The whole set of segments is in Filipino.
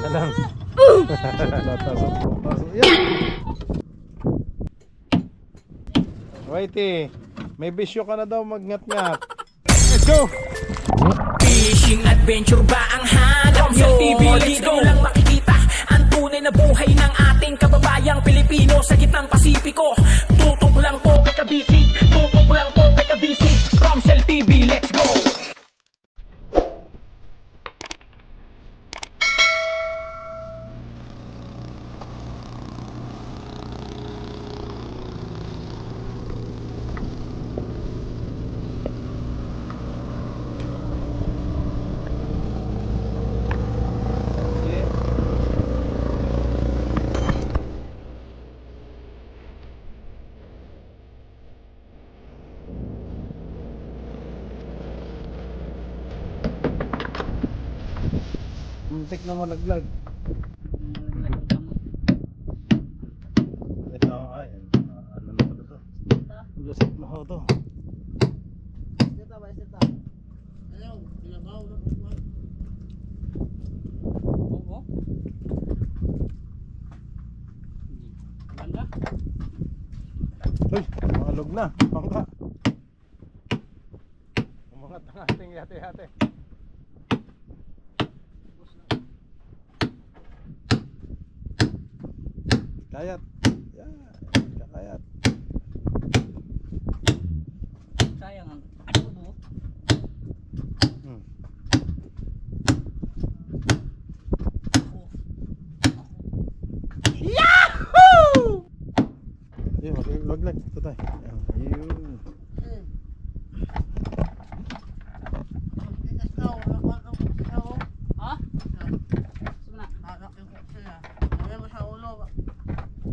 Alam. Tatasok. Yan! Whitey, may bisyo ka na daw magngat-ngat. Let's go! Fishing adventure ba ang hanap nyo? TV, dito lang makikita ang tunay na buhay ng ating kababayang Pilipino sa gitnang Pasipiko. Tutok lang po, pagkabisi. Tutok lang po, pagkabisi. Romsel TV, let's go! Muntik na malaglag. Ito, ay, ano na pala to? Lusot na ho to. Uy, malog na, bangka. Umangat ang ating yate-yate. Kayat. Yan, kakayat. Sayang ang ano. Yahoo! Ayun, maglag. Ito tayo. Ayun.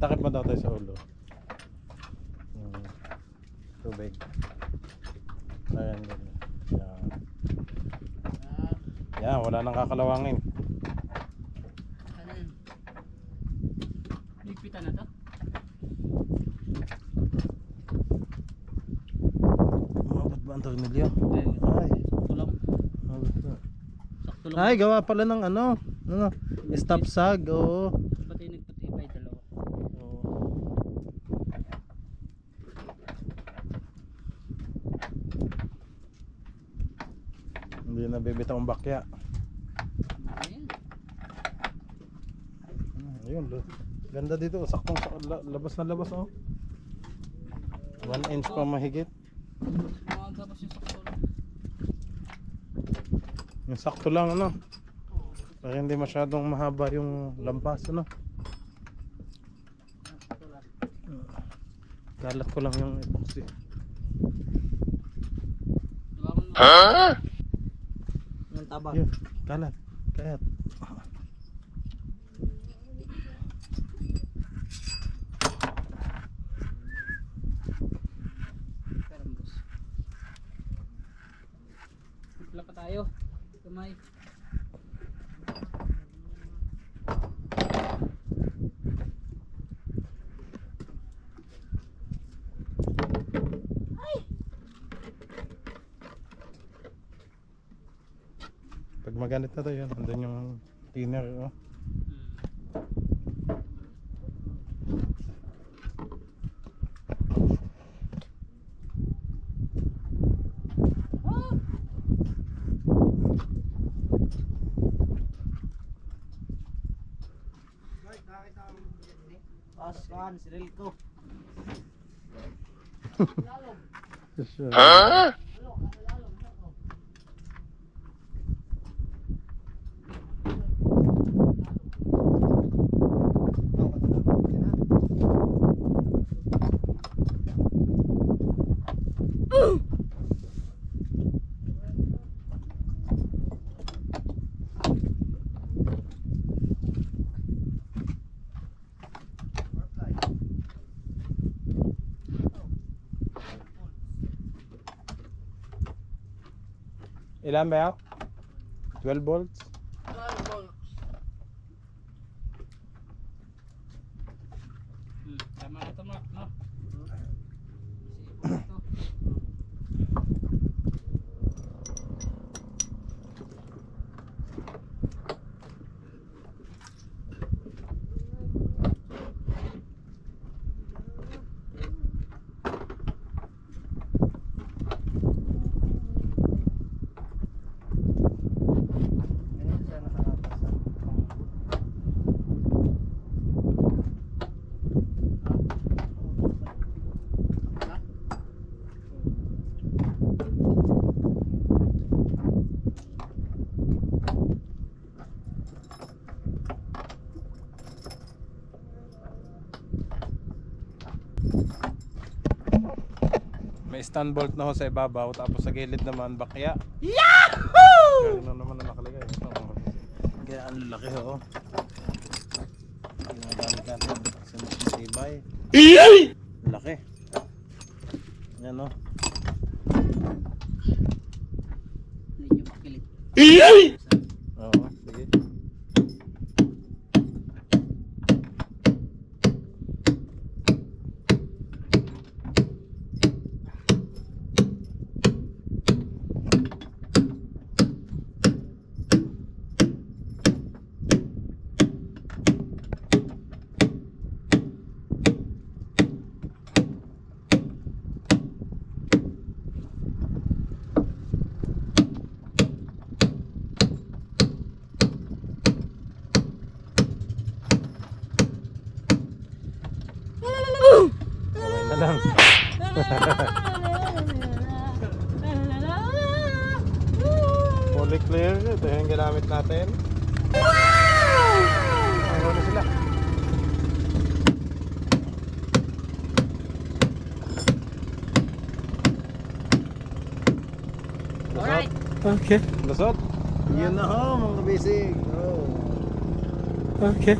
Takip mo daw tayo sa ulo. Tubig. Ayan, ganyan. Yan. Yan, wala nang kakalawangin. Ligpitan na to? Mabot ba ang tornilyo? Ay. Sakto lang. Mabot ba? Sakto lang. Ay, gawa pala ng ano? Stop sag, oo. Pati nagpatipay dalawa. Hindi na bibitaw ang bakya. Ayan. Ayun, ganda dito. Saktong labas na labas, oh. 1 inch pa mahigit. Tapos yung sakto lang. Yung sakto lang, ano. Para hindi masyadong mahaba yung lampas, ano. Kalat ko lang yung epoxy. Ha? Yung taba. Yun, kalat. Kayat. Karambos. Wala pa tayo. Kamay. Pag maganit na to, yun. Andun yung thinner, oh. Paskan, siril ko. Ha? Ilan ba yan? 12 volts? Tama na ito, Mark, no? May stand bolt na ho sa ibabaw, tapos sa gilid naman bakya. Yahoo! Ano naman na nakalagay? Ito, kaya ang laki ho. Ginagamit natin kasi matibay. Laki. Yan o. Medyo makilit. Oo, sige. Okay na lang. Fully clear. Ito yung ginamit natin. Wow! Ano sila? Alright. Okay. Lusot. Yun na ho, mga kabisig. Oh. Okay.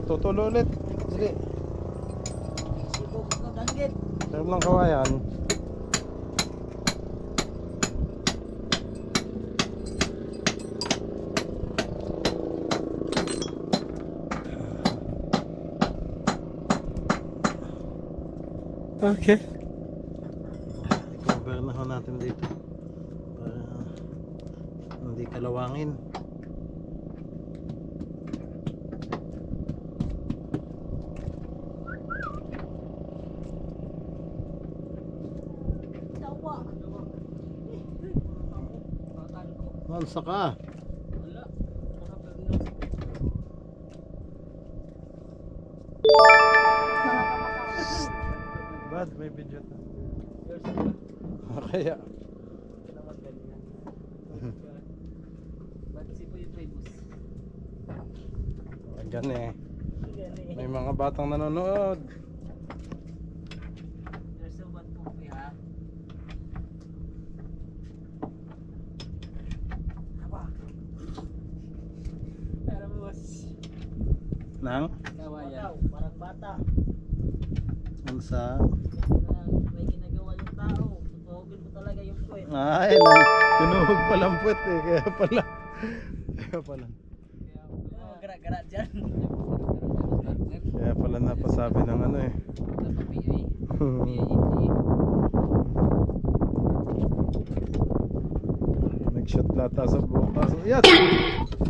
Tutulo ulit. Sige. Sibog ko danggit. Sarap ng kawayan. Okay. I-cover na ho natin dito para hindi kalawangin. Mansa ka. Bad, may video to. Kaya. Gan eh. May mga batang nanonood. Nang? Kawayan. Parang bata. Mansa. May ginagawa yung tao. Tutuhugin mo talaga yung puwet. Ay, tinuhog palang puwet eh. Kaya pala. Kaya pala. Gara-gara dyan. Kaya pala napasabi ng ano eh. Nag-shot lata sa bukas. Yes!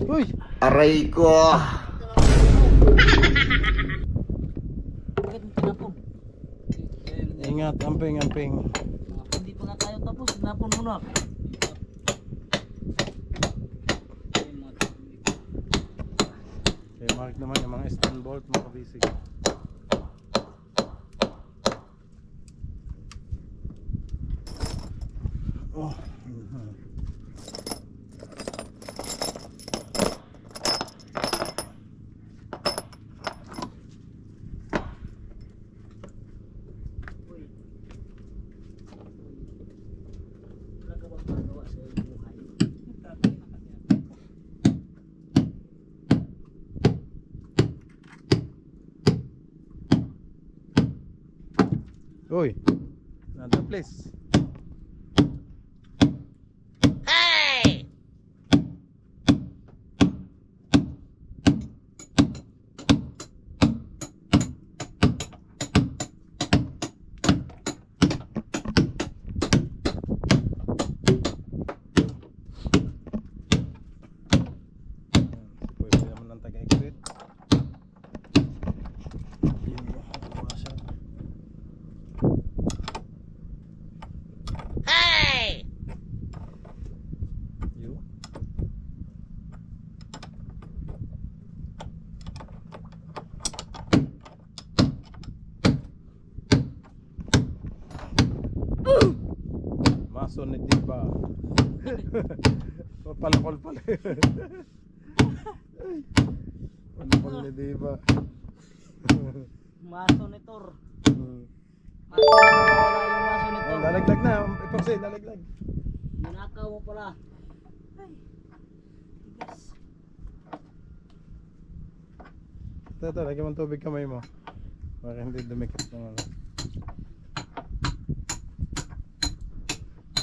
Uy! Aray ko! Bakit mo tinapon? Ingat, amping, amping. Hindi pa nga tayo tapos. Tinapon mo na. Kaya mark naman yung mga stand bolt, mga kabisig. Oh. Nagagawa sa iyong buhay. Uy, another place. Pwede naman ng taga-exit. Yun, buwasan. Maso ni Diba. Papalakol pala. Palakol ni Diba. Maso ni Tor. Maso na wala yung maso ni Tor. Lalaglag na. Ipagsi, lalaglag. Ninakaw mo pala. Ay. Tigas. Ito, lagyan mo ng tubig kamay mo. Para hindi dumikit ng ano.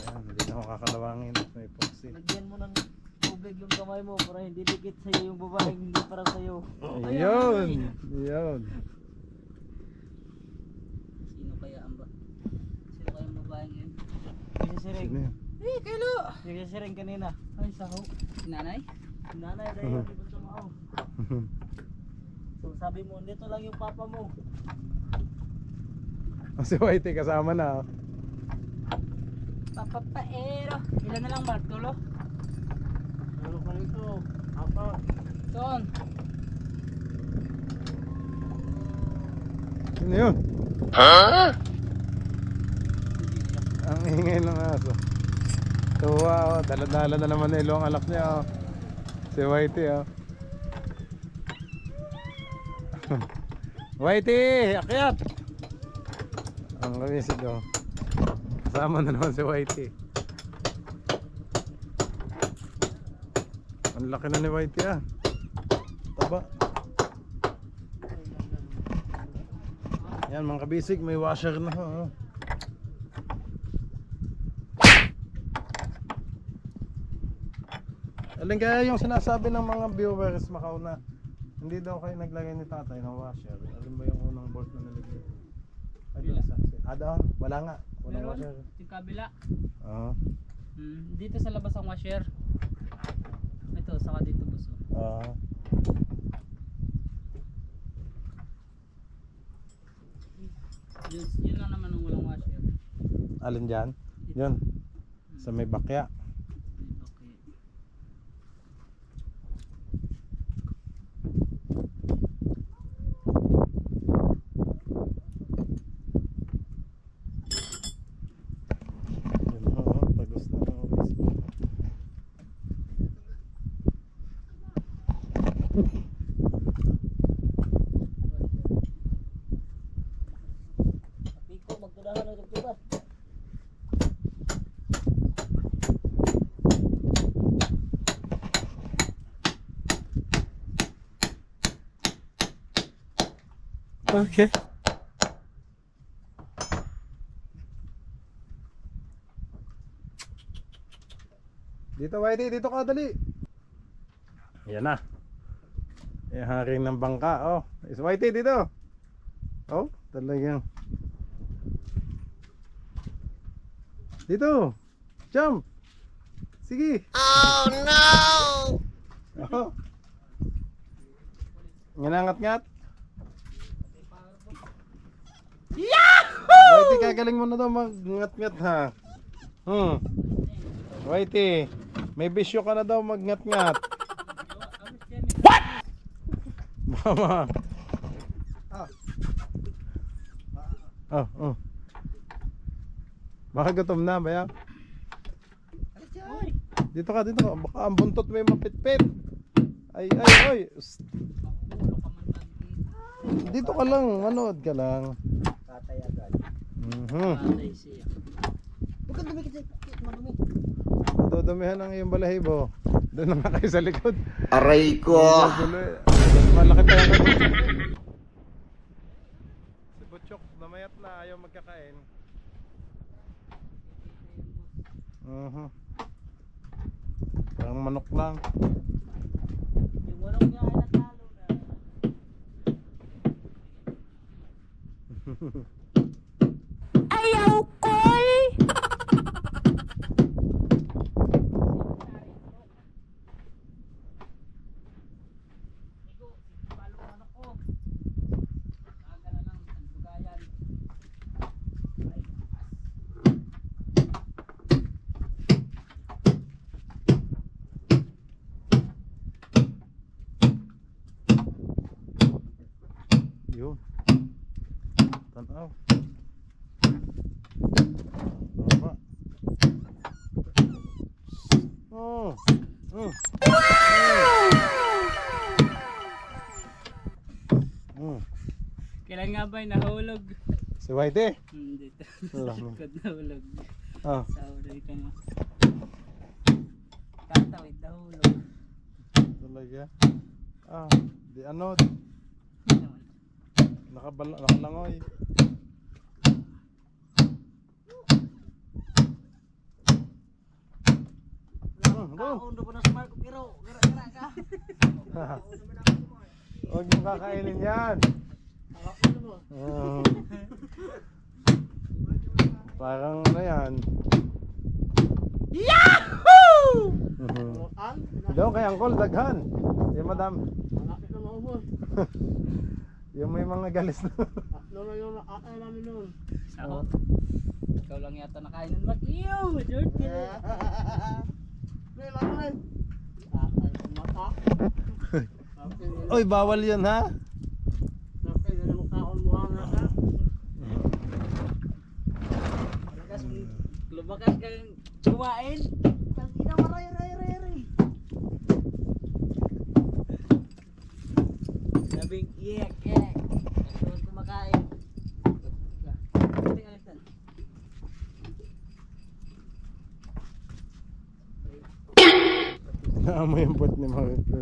Ayan, hindi na ako kakalawangin. May epoxy. Lagyan mo ng tubig yung kamay mo para hindi dikit sa'yo yung babaeng hindi para sa'yo. Ayun! Ayun! Sino kaya ang ba? Sino kaya ang babaeng yun? Yung si Siring. Sino yun? Eh, kailo! Yung si Siring kanina. Ay, saho. Nanay? Nanay, dahil hindi punta mo ako. So sabi mo, dito lang yung papa mo. Si Whitey kasama na. Papa paero. Ilan na lang Mark? Tulo? Tulo pa rito. Apa? Son. Sino yun? Ang ingay ng aso. Tuwa, oh. Dala-dala na naman na ilong alak niya. Oh. Si Whitey, oh. Whitey! Akyat! Ang kamisig, oh. Kasama na naman si Whitey. Ang laki na ni Whitey, ah. Taba. Yan mga kabisig, may washer na, oh. Alin kaya yung sinasabi ng mga viewers Macau na hindi daw kayo naglagay ni tatay ng washer? Alin ba yung unang bolt na nilagay? Ay, doon sa... doon? Wala nga. Walang Meron? washer. Yung kabila. Oo. Dito sa labas ang washer. Ito, saka dito buso. Oo. Yun lang naman ang walang washer. Alin dyan? Yun. Sa may bakya. Okay. Yun, oo. Tagos na ng kabisig. Piko, magtudahan na ito ba? Okay. Dito Whitey, dito ka dali. Yan na. Yung haring ng bangka, oh. Is Whitey dito. Oh, talagang. Dito. Jump. Sige. Oh no. Oh. Ngangat-ngat. Whitey, kagaling mo na daw mag-ngat-ngat, ha. Whitey, may bisyo ka na daw mag-ngat-ngat. What? Mama. Oh. Baka gutom na, baya? Dito ka. Baka ang buntot mo yung mapitpit. Ay. Psst. Dito ka lang, manood ka lang. Tatay agad. Tatay siya. Huwag kang dumikit sa madumi. Madudumihan ang iyong balahibo. Doon na nga kayo sa likod. Aray ko! Malaki pa yan. Si Butchok, namayat na, ayaw magkakain. Parang manok lang. Yung walong niya ay natalo na. Ayaw koy! Yun. Tanaw. Tama. may nahulog. Si Whitey. Dito. Wala Sa mo. likod nahulog. Ah, Sa ulo ka mo. Tatawid nahulog. talaga. Ah, di ano, Naman. nakalangoy. Kaundo ko na sa Marco pero gara-gara ka. Huwag mong kakainin yan. Ah. Parang ano yan. Yahoo! Doon kay Angkol, daghan. Yung madam. Yung may mga galis na. Sako. Ikaw lang yata nakain ng Mark. Ew! Dirty! Oy, bawal yun ha. Lumakas kang kumain. Tangina maray. Sabing yek. Nagsuon kumakain. Pati alitan. Naamoy yung pot ni Marco.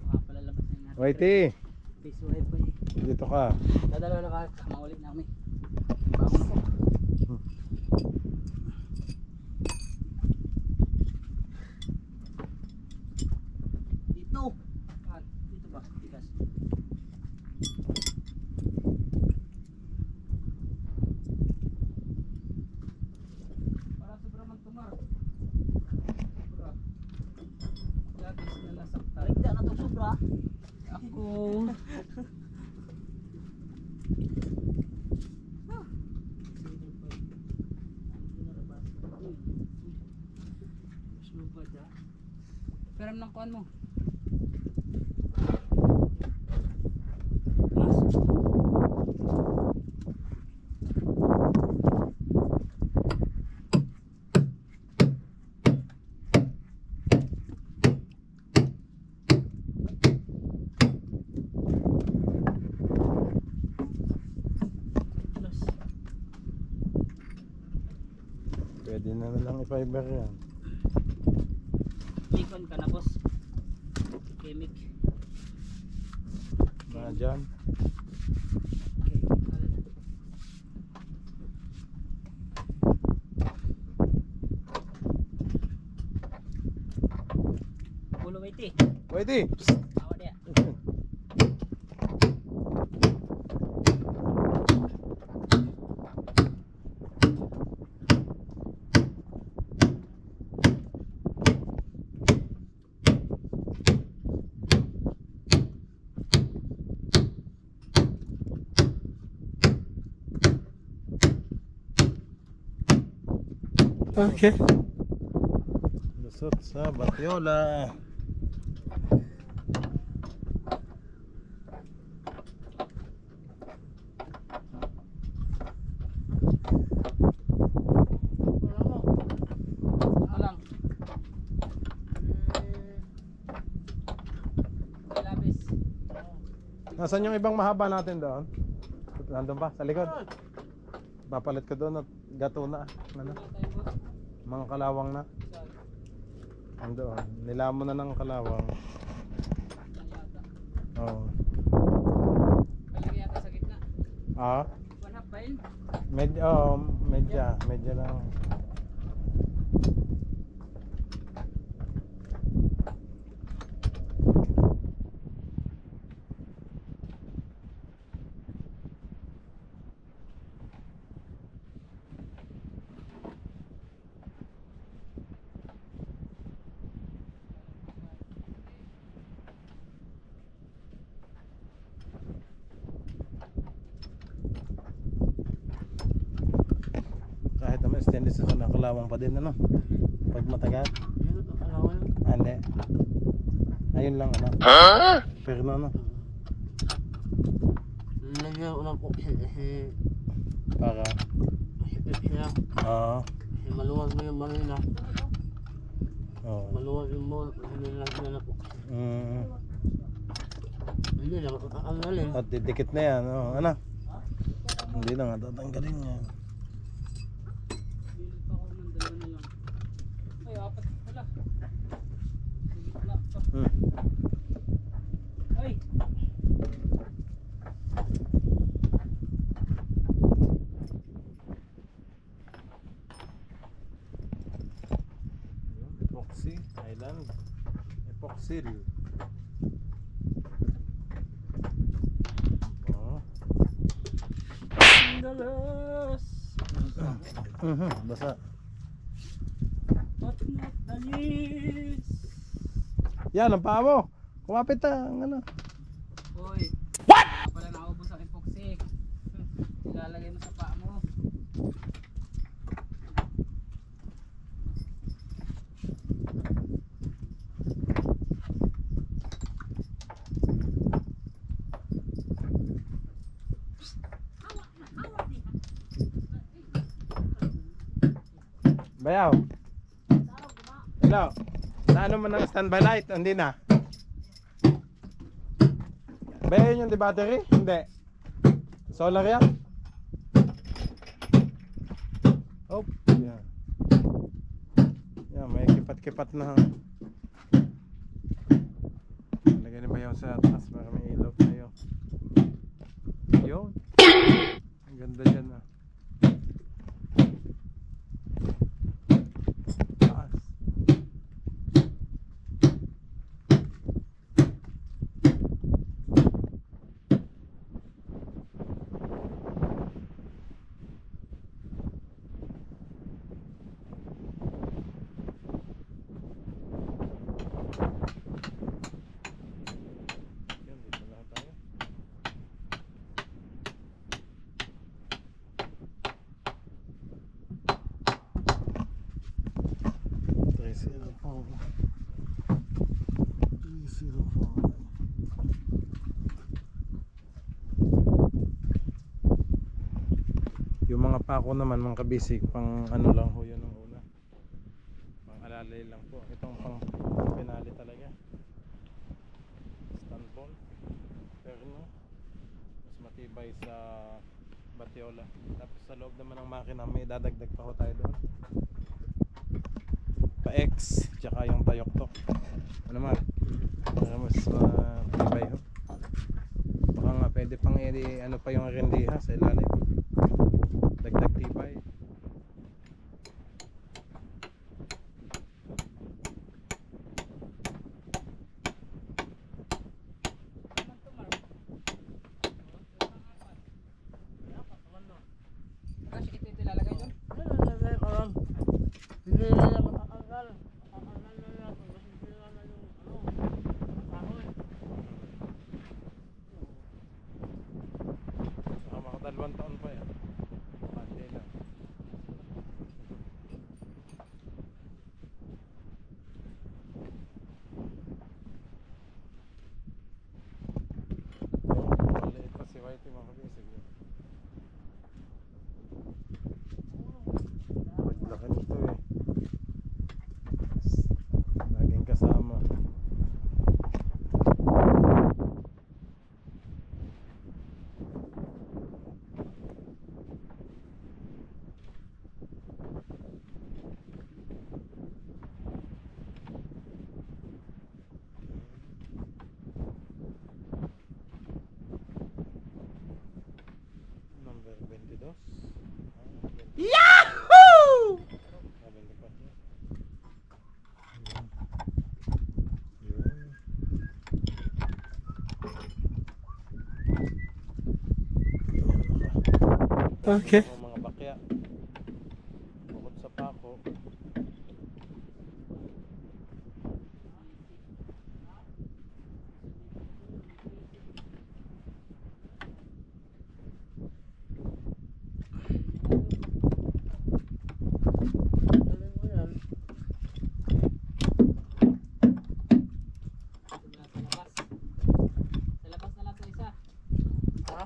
Makapalalabas na yung natin. Whitey, Pisuhay pa eh. dito ka. Dadalaw na ka. Maulit na kami. Bangon ako. Dito. Dito ba? Tigas. Parang sobra man tumar. Sobra. Labis na nasaktan. Hindi na ito sobra. Ako. Pero ng kuan mo. Pwede na lang i-fiber yan. Likon ka na boss. Chemic. Mga dyan. Pulo iti. Whitey! Awa dia. Okay. Lusot sa Batiola. Lang. Labis. Nasaan yung ibang mahaba natin doon? Nandun pa? Sa likod? Papalit ko doon at gato na. Ano? Mga kalawang na. Andoon. Nilamon na ng kalawang. Oo. Kalagay yata sa gitna. Ah? One half ba yun? Medya lang. Kahit naman stainless na nakalawang pa din ano. Pag matagal. Hindi. Ayun lang ano. Pero ano. Lagyan ko lang po kasi Para. mahigpit siya. Oo. Kasi maluwag mo yung marina. Oo. Maluwag yung mall. Kasi nilagyan na po. Hindi na matanggalin. At didikit na yan. Oh, ano? Hindi na nga tatanggalin yan. Bilip ako ng dalawa na lang. Ay, apat pala. Wala pa. Ay! Epoxy Island. Epoxy. Oh. Dalas! Basa. At not dalis! Yan ang paa mo. Kumapit na ang ano. Hoy! What? Pala naubos ang epoxy. Ilalagay mo sa paa mo. Bayaw. Hello. Na ano man ang standby light? Hindi na. Bayaw yun yung di battery? Hindi. Solar yan? Oh, yan. Yan, may kipat-kipat na. Lagay ni Bayaw sa taas para may ilaw tayo. Yun. Ang ganda dyan ah. Taas. Yan, dito na tayo. Yung mga pako naman mga kabisig, pang ano lang ho yun ang una, pang alalay lang po. Itong pang pinali talaga, stand ball, perno, mas matibay sa batiola. Tapos sa loob naman ng makina may dadagdag pa ho tayo doon, pa X tsaka yung tayoktok. Ano naman para mas matibay ho. Baka nga pwede pang ano pa yung rendiha sa ilalim, dagdag tibay. Kasi ito ilalagay doon. Hindi na matanggal. Matanggal na lang. Masisira na yung kahoy. Baka makadalawang taon pa yan. Pati lang. Maliit pa si Whitey mga kabisig. Paglaki nito eh. Laging kasama. Number 22. Yahoo! Sabi ni Pat niya. Yun. Okay. Mga bakya. Bukod sa pako. Galing mo yan. Sa labas na lang ito isa. Ha?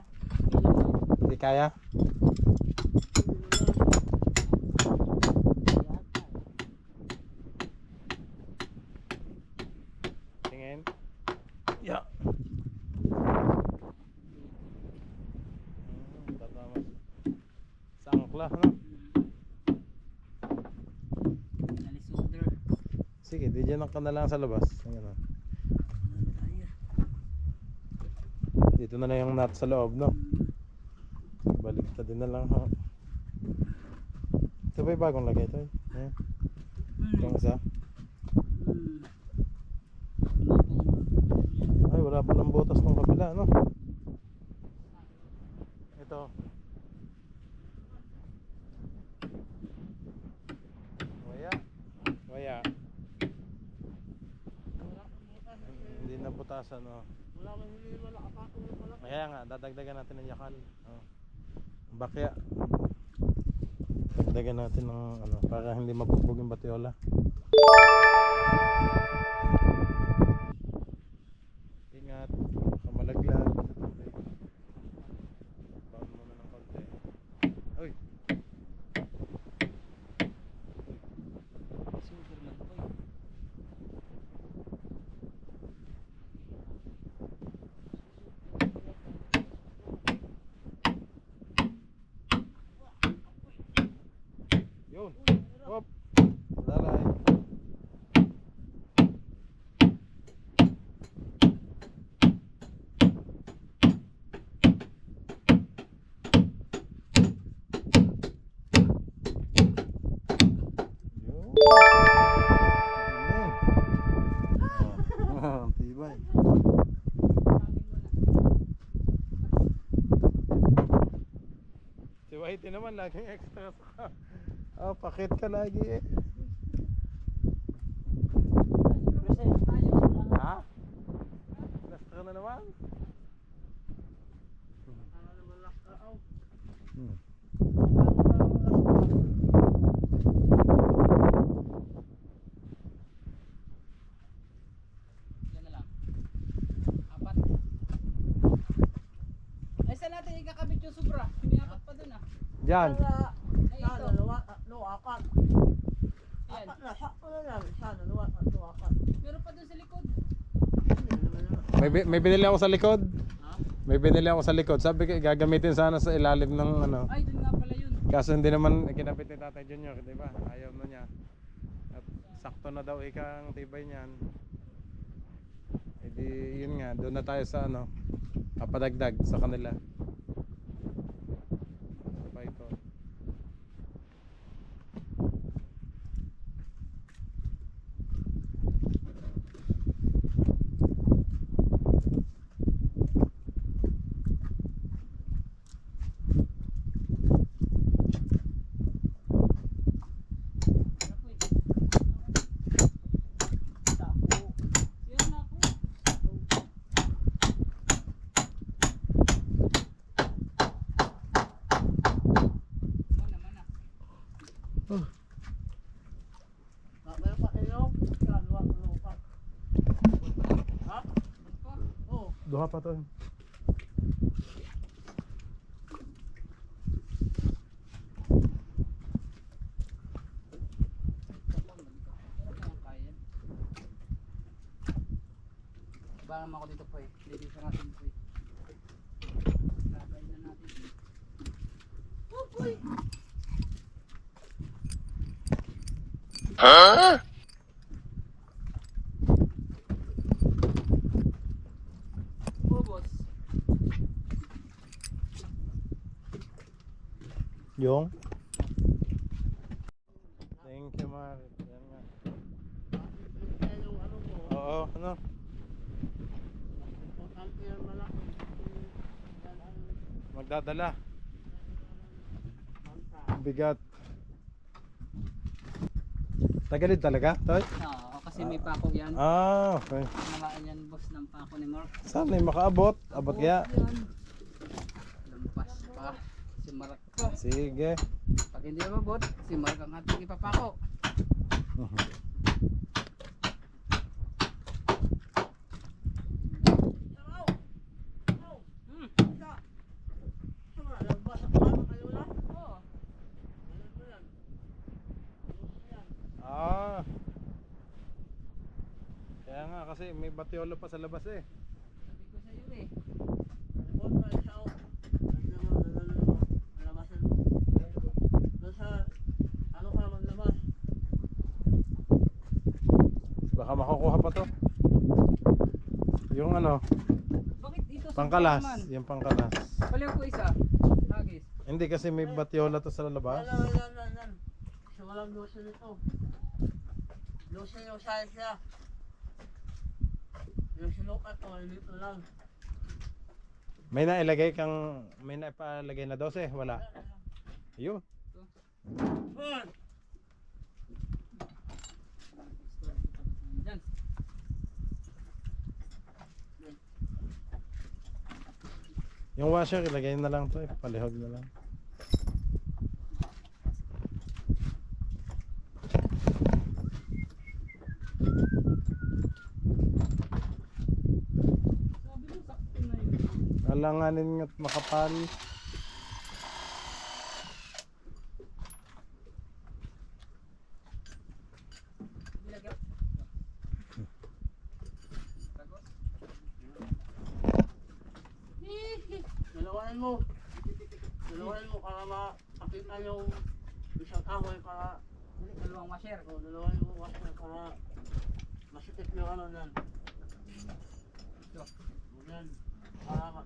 Hindi kaya? Tingin. Yeah. pala, ano? Nalisuder. Sige, di dyan ka na lang sa labas. Ayan, oh. Dito na lang yung nut sa loob, no? Baliktad din na lang, ha? Ito ba yung bagong lagay ito? Ayan. Yung isa. Ay, wala pa ng butas ng kabila, no? Ito. Waya. Hindi na butasan, no? Wala man hindi wala kapatong na pala. Kaya nga, dadagdagan natin ng yakal. Oh. Bakya. Dagdagan natin ng ano, para hindi mabugbog yung batiola. Ingat, baka malaglag sa tubig. Baon muna ng konti. Uy! Sugar lang po eh. Yun! Hop! Dalay! Yun! Galing! Tibay! Si Whitey naman laging extra sa oh, pakit ka lagi eh. Ha? Extra na naman? Ano naman lakaaw. Hmm. Yan na lang. 4. Ay, saan natin ikakabit yung sobra? May 4 pa dun ah. Diyan! Ay, Sana ito. dalawa, tatlo, apat. Yan. Apat na, sakto na lang. Sana dalawa, tatlo, apat. Meron pa dun sa likod. Hindi naman yun. May binili ako sa likod. Ha? May binili ako sa likod. Sabi ko gagamitin sana sa ilalim ng ano. Ay, dun nga pala yun. Kaso hindi naman kinapit ni Tatay Junior, di ba? Ayaw na niya. At sakto na daw ikang tibay niyan. E di yun nga, doon na tayo sa ano, papadagdag sa kanila. Sa python. Yan na ako. Mana. Meron pa kayo? Sana dalawa, tatlo, apat. Ha? Oo. Duha pa to. Baka naman ako dito po eh. Dito natin po eh. Lagay na natin. Boss. Yung? Thank you, Mar. Yan nga. Kaya yung ano mo, Oo, ano? importante yung malaki. Yan ang Magdadala. bangka. Bigat. Tagalid talaga, Toy? Oo, kasi may pako yan. Ah, okay. Namaan yan boss ng pako ni Mark. Sana yung makaabot. Abot kaya. Yan. Lampas pa. Si Mark pa. Sige. Pag hindi mabot, si Mark ang ating ipapako. Tama, labas ako ba kayo na? Oo. Alam mo yan. Yan. Ah. Kaya nga kasi may batiolo pa sa labas eh. Sabi ko sa'yo eh. Report na isa ako. Ano naman, ano naman, malabasan mo. Yung ano, Bakit dito sa pangkalas. Pangkaman? Yung pangkalas. Paliw ko isa. Hagis. Hindi kasi may batyola to sa labas. Yan. Kasi walang lotion ito. Lotion yung size niya. Yung sinukat ko, dito lang. May nailagay kang, may naipalagay na 12? Wala. Ayun. Good! Yan. Yung washer, ilagay na lang to eh. Palihog na lang. Sabi mo sakto na yun. Alanganin at makapal. Bilagyan. Tagos. Dalawanan mo. Dalawanan mo para makakita yung isang kahoy para Dalawang washer. dalawanan mo washer para masikip yung ano nan. Ito. Yan. Para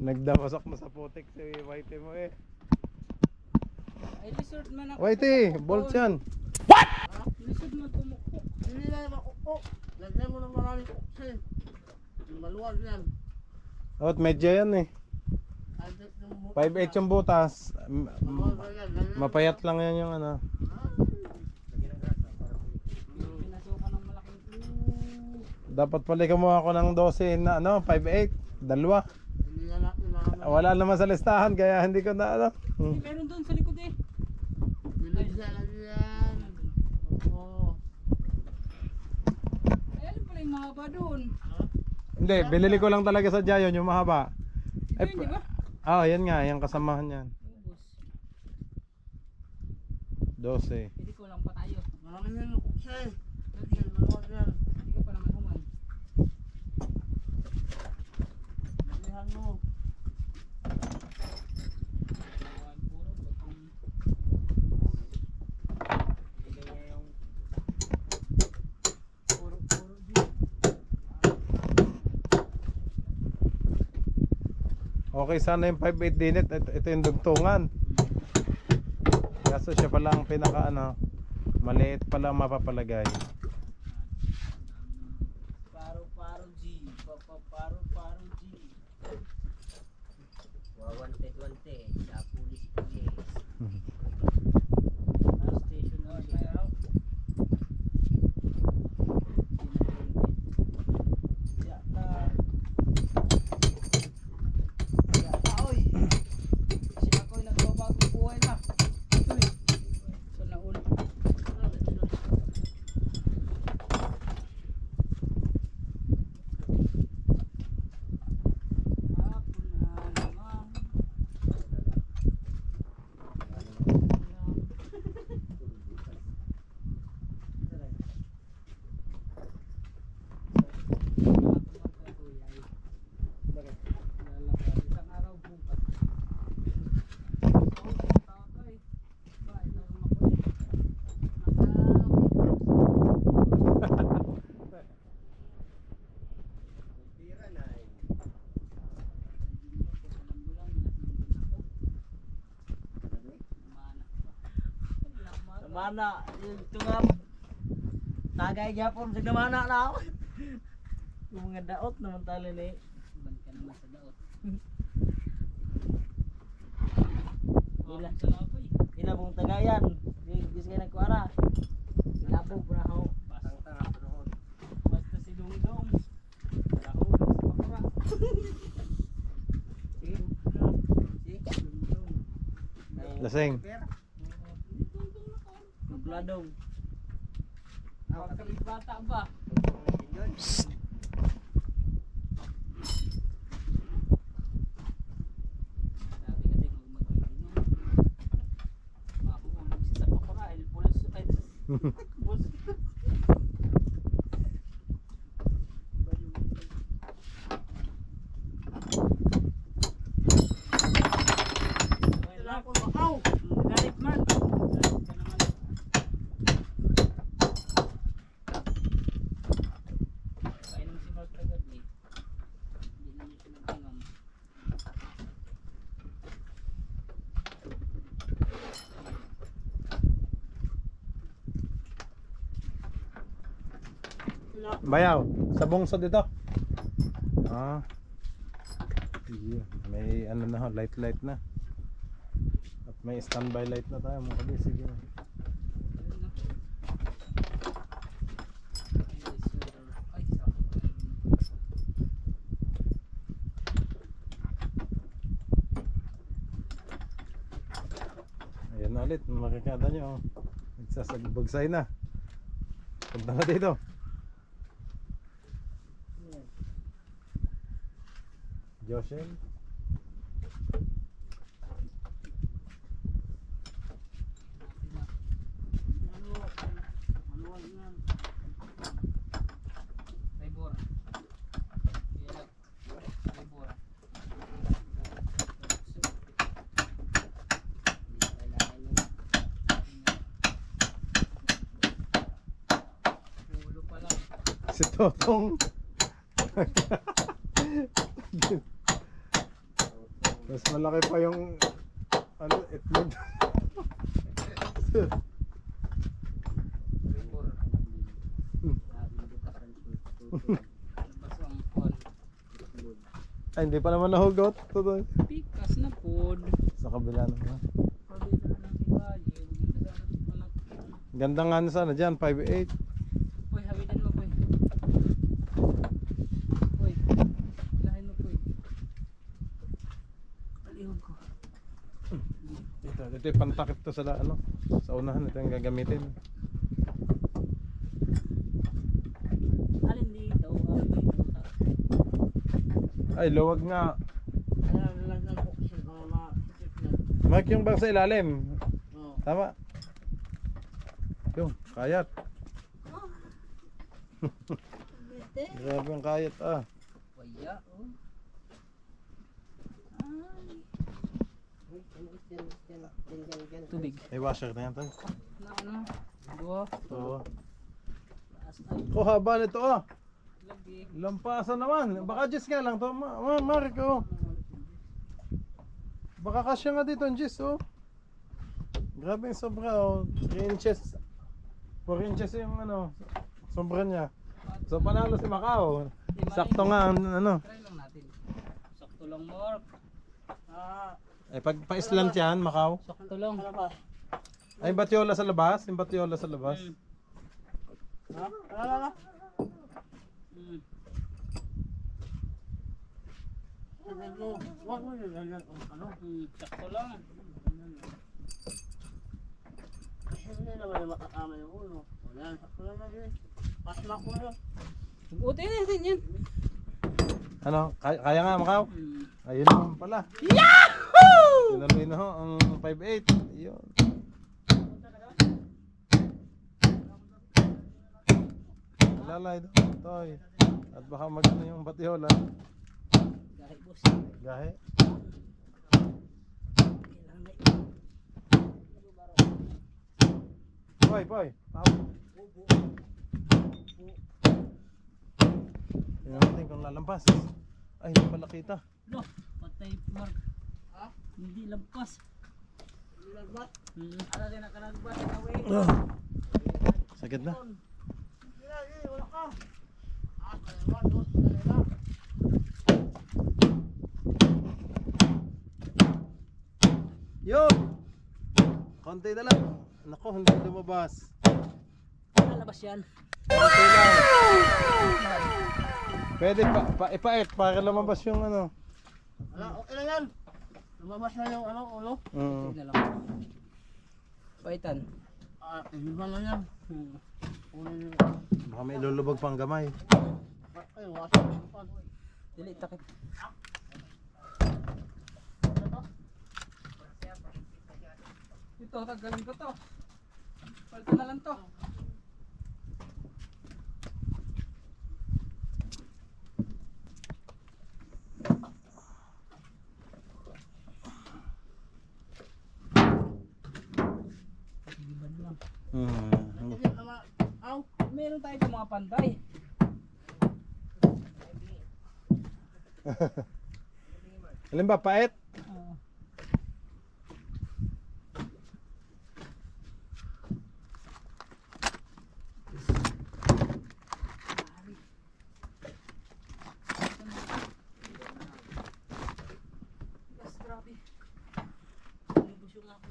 Nagdawasak mo sa putik si Whitey mo eh. Ay, lizard man ako. Whitey, bolt yan. Lizard man tumukpok. hindi na yung makukok. Lagyan mo ng maraming kuksin. Yung maluwag yan. At medyo yan eh. Kahit yung 5'8 yung butas. maluwag yan. Lagyan mo Mapayat lang yan yung ano. Pinasukan ng malaking Dapat pala kumuha ako ng 12 na ano, 5'8. Dalawa. Hindi na natin makakamalit. Wala naman sa listahan kaya hindi ko na ano. Meron doon sa likod eh. Bilig siya lang yan. Oo. Ay, ano pala yung mahaba doon? Hindi, binili ko lang talaga sa Jayon yung mahaba. Ito yun, di ba? Yan nga, yung kasamahan yan. Ubus. 12. Hindi ko lang pa tayo. Marami yan yung kuksin. Kuksin, maluwag yan. Hindi ka pa naman human. Lagyan mo. Puro batong. Bigay niya yung puro dito. Okay, sana yung 5'8 dinit. Ito yung dugtungan. Kaso siya pala ang pinaka ano, maliit pala ang mapapalagay. Paro G. Paro G. Wawante sa pulis. Station na siya. Mana yung tungam tagay gyapon sa gamana na ako. Yung mga daot naman tali ni. Ban ka naman sa daot. Ila Sa lapoy. ila mong tagayan. Gis kay nagkuara. Labog na ako. Basta si Dungdong. Nahulog sa pakura. Sige. Dungdong. Lasing. Nagladong. Kapit bata ba? Sabi kasi mag-inom. Mahulog siya sa pakura. El pulso. Ay, bus. Sila ako makaw. Galit man. Galit ka naman. Bayaw, sa bungsod dito. Ah. Sige, may ano na ho, light na. At may standby light na tayo mga kabis. Sige. Ayan na ulit, makikita nyo. Nagsasagbagay na. Punta na dito. Joshel. Paibor. Iyak. Paibor. Ulo pa lang. Si Totong. Mas malaki pa yung ano, itlog. Paibor. Labas ang kon. Ay, hindi pa naman nahugot. Totoo. Pikas na pod. Sa kabila naman. Pabila na ng ibayo. Ganda nga na sana dyan, 5'8". Uy, hawidan mo po. Uy, lahin mo po. Palihog ko. Ito yung pantakip to sa ano, sa unahan. Ito yung gagamitin. Alin dito? Ay, luwag nga. Kaya nilagyan ko kasi mga masisip na. Mark yung bang sa ilalim. Oo. Tama. Yung, kayat. Grabe ang kayat ah. Waya, oh. Tubig. May washer na yan tayo. Na ano? Dua. Oo. Taas ay. Oh, haba nito ah. Lagi. Lampasan naman. Baka Jis nga lang to. Mark oh. Baka kasya nga dito ang Jis oh. Grabe yung sobra oh. 3 inches. 4 inches yung ano. Sobra niya. So panalo si Macau. Sakto nga ang ano. Try lang natin. Sakto lang, Mark. Eh pag pa-islant yan, Macau. Sakto lang. Ay batyola sa labas. Yung batyola sa labas. Ha? Ala. Mm. Sabi ko, wag mo nilagyan kung ano. Sakto lang. Hindi naman yung makakama yung ulo. Wala, sakto lang na yun. Pasma ko yun. Buti natin yan. Ano? Kaya nga Macau? Mm. Ayun naman pala. Yahoo! Sinaluin na ho ang 5'8". Yun. Lalay doon. Toy. At baka magano yung batyola. Kahit boss. Gahe. Poy. Tingnan natin kung lalampas. Ay, hindi pala kita. No, patay, Mark. Ha? Hindi lampas. Hindi nagbat. Ala din nakanagbat. Away. Sakit na. Hindi, wala ka. Kaliwan, dos na nila. Yun! Konti na lang. Nako, hindi lumabas. Lalabas yan. Konti lang. Pwede ipait para lumabas yung ano. Wala, okay na yan. Lumabas na yung ano, ulo. Mm. Hindi na lang. Paitan. Iba na yan. Ulo yung... Baka may ilulubog pang gamay. Ay, wasa yung pan. Dili, takip. Ito, tagalin ko to. Palitan na lang to. Hindi naman. Aw. Meron tayo itong mga pantay. Alin ba, pait? na ako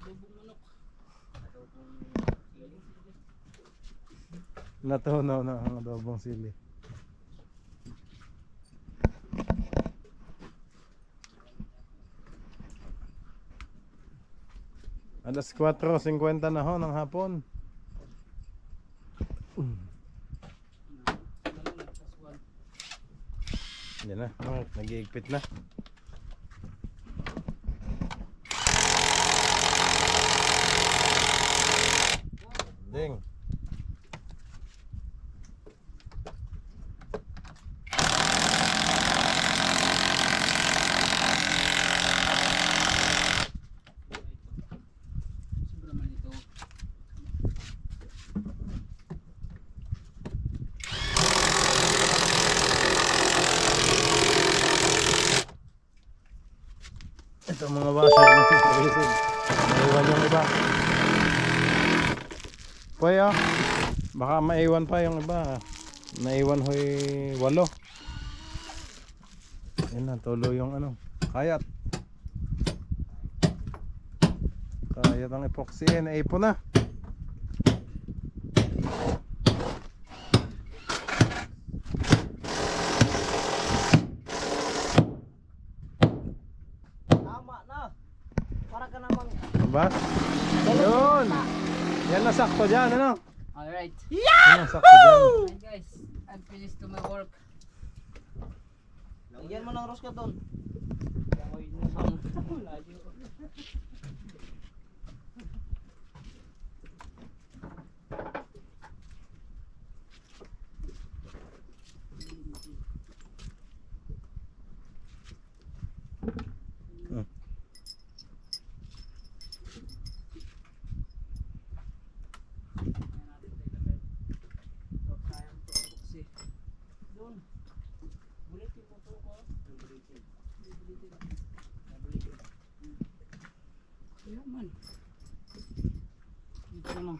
adobong manok. Natunaw na ang adobong sili. Alas 4:50 na ho ng hapon. Yan na, nag-iigpit na. Ding. Sobra man ito. Ito mga washer na sisig. Naiwan yung iba. Kuya, baka maiwan pa yung iba. Naiwan ho'y 8. Yan na, tulo yung ano, kayat. Kayat ang epoxy, naipon na. Tama na. Para ka namang Diba? Yun! Yan na sakto dyan, ano? Alright. Yan na sakto dyan. Alright guys, I'm finished to my work. lagyan mo ng rosca doon. Kaya man. Dito naman.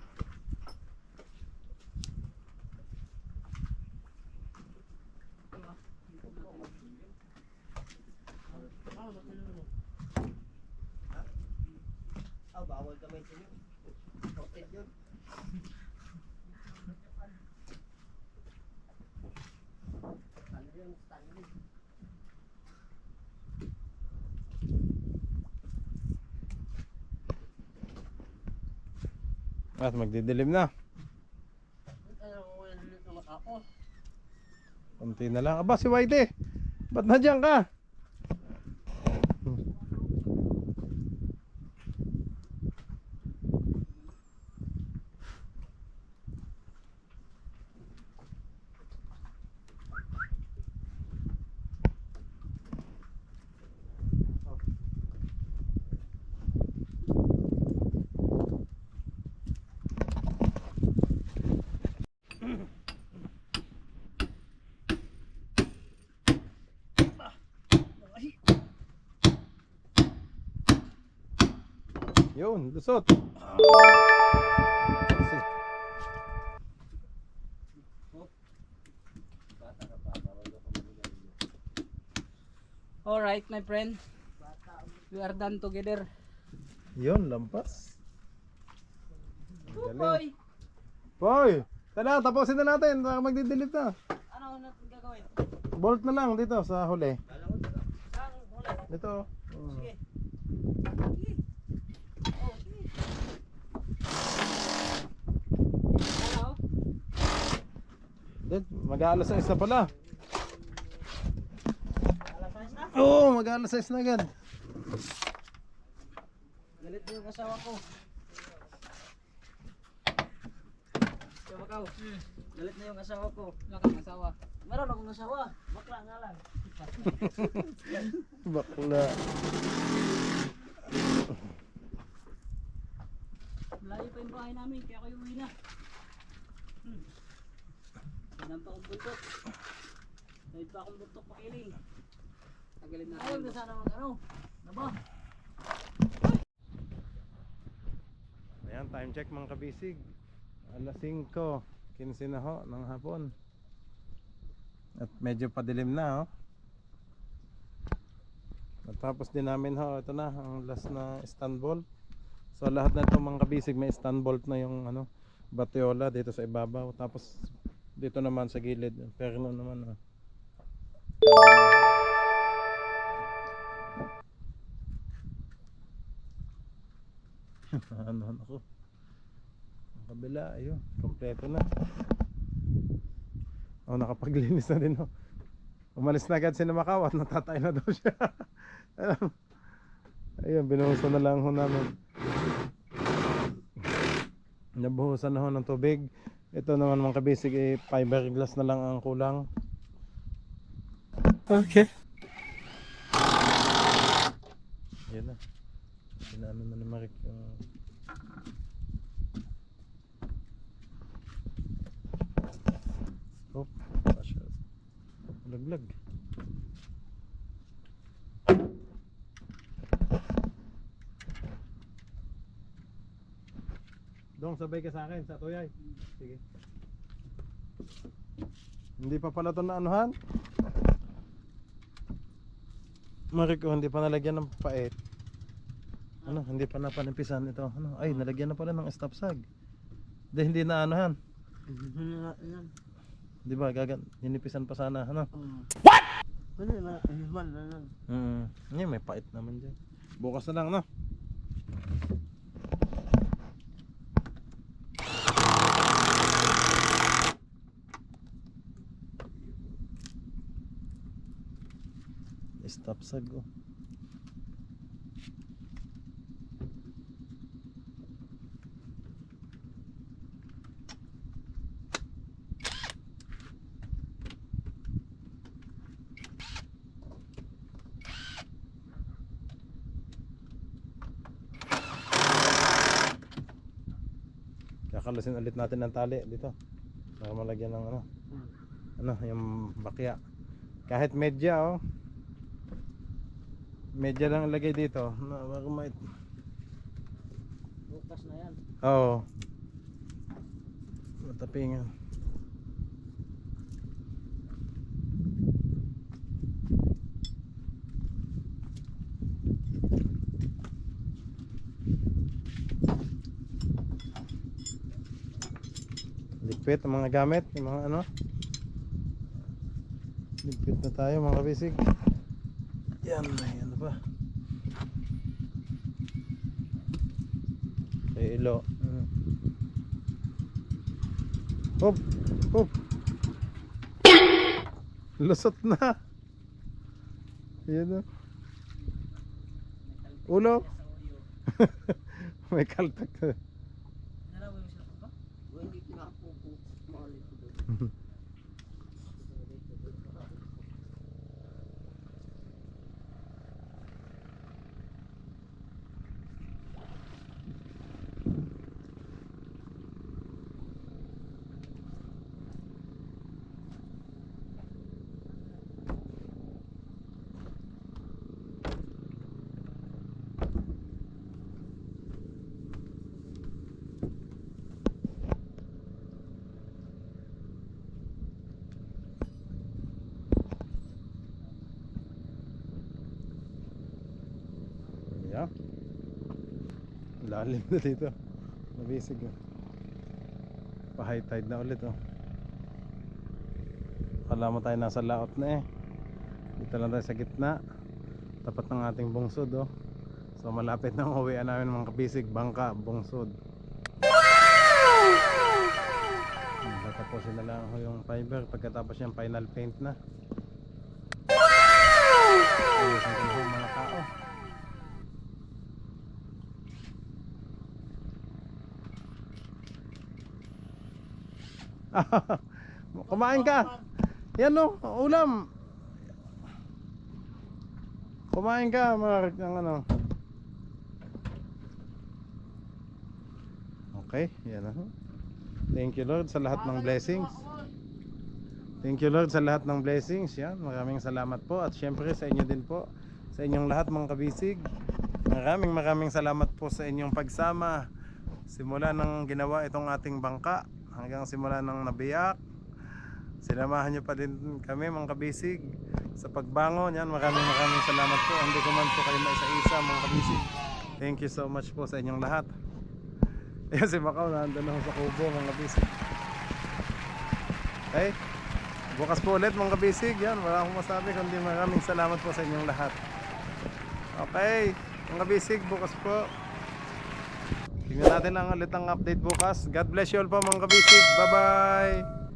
Bawal kamay sa inyo. Coated yun. Ano yun? Stanley. At magdidilim na. Kunti na lang. Aba, si Whitey! Ba't nandiyan ka? Yun, lusot. Kasi, Alright my friend. We are done together. yun, lampas. Galing. Boy! Boy! Tara, tapusin na natin. Magdidelete na. Ano natin gagawin? Bolt na lang dito sa huli. Saan huli? Dito. Sige. Hello? Mag-aalas 6 na pala. Alas 6 na? Oo, mag-aalas 6 na agad. Galit na yung asawa ko. Asawa ko. Galit na yung asawa ko. Wala kang asawa. Meron akong asawa. Bakla nga lang. Bakla. Malayo pa yung bahay namin, kaya kayo uwi na. Ganun pa akong buntot. Dahil pa akong buntok pakiling. Tagalin natin. Ayun na sana mag ano. Naba. Ayan, time check mga kabisig. Alas 5:15 na ho ng hapon. At medyo padilim na ho. Natapos din namin ho, ito na ang last na stand bolt. So lahat na itong mga kabisig may stand bolt na yung ano, batyola dito sa ibabaw. Tapos dito naman sa gilid, perno naman. Ano ako? Ang kabila, ayun, kompleto na. Oh, nakapaglinis na din ho. Umalis na agad si Macau at natatay na daw siya. Ayun, binuhusan na lang ho namin. Nabuhusan na ho ng tubig. Ito naman mga kabisig, fiberglass na lang ang kulang. Okay. Yan na. Sinano na ni Marik yung... Oh, pasya. Laglag. Dong, sabay ka sa akin sa tuyay. Sige. Hindi pa pala ito na anuhan. Mariko, hindi pa nalagyan ng pait. Ano, hindi pa napanimpisan ito. Ano, ay, nalagyan na pala ng stop sag. Hindi na anuhan. Di ba, ninipisan pa sana, ano? What? Ano na? Hindi, may pait naman dyan. Bukas na lang, no? Stop sag, oh. Kakalasin ulit natin ng tali dito para malagyan ng ano yung bakya. Kahit medya, oh, medya lang ilagay dito na bago Bukas na yan. oo, matapingan. Ligpit ang mga gamit, yung mga ano, ligpit na tayo mga kabisig. Yan, may ano pa kay ilo. Hop, hop. Lusot na. Yan o. Ulo. May kaltak. Nalawa yung cellphone ko? Hindi pinapupo. Maalit ko doon. Yeah. Lalim na dito. Nabisig, oh. Pa high tide na ulit, oh. Akala mo tayo nasa laot na eh. Dito lang tayo sa gitna. Tapat ng ating bungsod, oh. So malapit na ang uwian namin mga kabisig. Bangka, bungsod. Tatapusin na lang yung fiber. Pagkatapos yung final paint na. Ayusin ko na yung mga tao. Kumain ka. Yan, no, ulam. Kumain ka, Mark, ng ano. Okay, yan na. Thank you Lord sa lahat ng blessings. Thank you Lord sa lahat ng blessings. Yan, maraming salamat po. At syempre sa inyo din po, sa inyong lahat mga kabisig. Maraming salamat po sa inyong pagsama. Simula ng ginawa itong ating bangka hanggang simula ng nabiyak. Sinamahan nyo pa din kami mga kabisig sa pagbangon. Yan, maraming salamat po. Hindi ko man po kayo maisa-isa mga kabisig. Thank you so much po sa inyong lahat. Ayan si Macau, nandun ako sa kubo mga kabisig. Okay, bukas po ulit mga kabisig. Yan, wala akong masabi kundi maraming salamat po sa inyong lahat. Okay, mga kabisig, bukas po. Tingnan natin lang ulit ang update bukas. God bless you all po mga kabisig. Bye bye.